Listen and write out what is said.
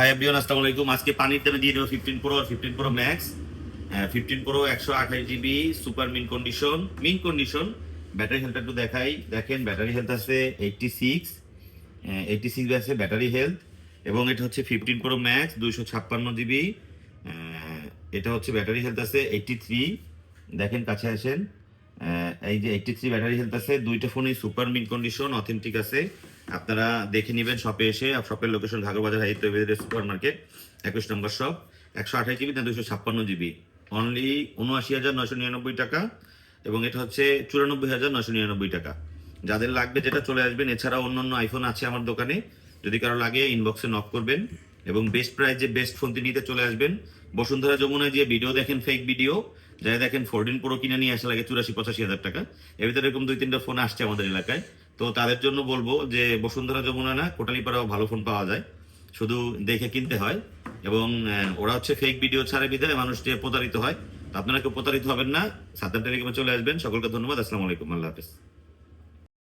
Hi everyone, আসসালামু আলাইকুম। আজকে পানির দামে দিয়ে দেবো 15 প্রো আর 15 pro max. 15 pro 128 GB super mint condition. Battery হেলথটা একটু দেখাই। দেখেন ব্যাটারি হেলথ আছে 86 আছে ব্যাটারি হেলথ। এবং এটা হচ্ছে 15 প্রো ম্যাক্স 256 জিবি। এটা হচ্ছে ব্যাটারি হেলথ আছে 83। দেখেন কাছে আসেন। এই যে 83 ব্যাটারি হেলথ আছে। দুইটা ফোনই সুপার মিন কন্ডিশন, অথেন্টিক আছে। আপনারা দেখে নেবেন শপে এসে। শপের লোকেশন ঘাগরবাজার হাইট সুপার মার্কেট, 21 নম্বর শপ। 128 জিবি না 256 জিবি, অনলি 79,999 টাকা। এবং এটা হচ্ছে 94,999 টাকা। যাদের লাগবে যেটা চলে আসবেন। এছাড়াও অন্যান্য আইফোন আছে আমার দোকানে, যদি কারো লাগে ইনবক্সে নক করবেন। এবং বেস্ট প্রাইজে বেস্ট ফোনটি নিতে চলে আসবেন। বসুন্ধরা যমুনায় যে ভিডিও দেখেন, ফেক ভিডিও, যারা দেখেন 14 প্রো কিনে নিয়ে আসা লাগে 84-85 হাজার টাকা। এর ভিতরে এরকম 2-3টা ফোন আসছে আমাদের এলাকায়। তো তাদের জন্য বলবো যে বসুন্ধরা যমুনা না, কোটালীপাড়াও ভালো ফোন পাওয়া যায়, শুধু দেখে কিনতে হয়। এবং ওরা হচ্ছে ফেক ভিডিও ছাড়ে বিধায় মানুষ যে প্রতারিত হয়। তো আপনারা কেউ প্রতারিত হবেন না, সাদ্দাম টেলিকমে চলে আসবেন। সকলকে ধন্যবাদ। আসসালামু আলাইকুম, আল্লাহ হাফেজ।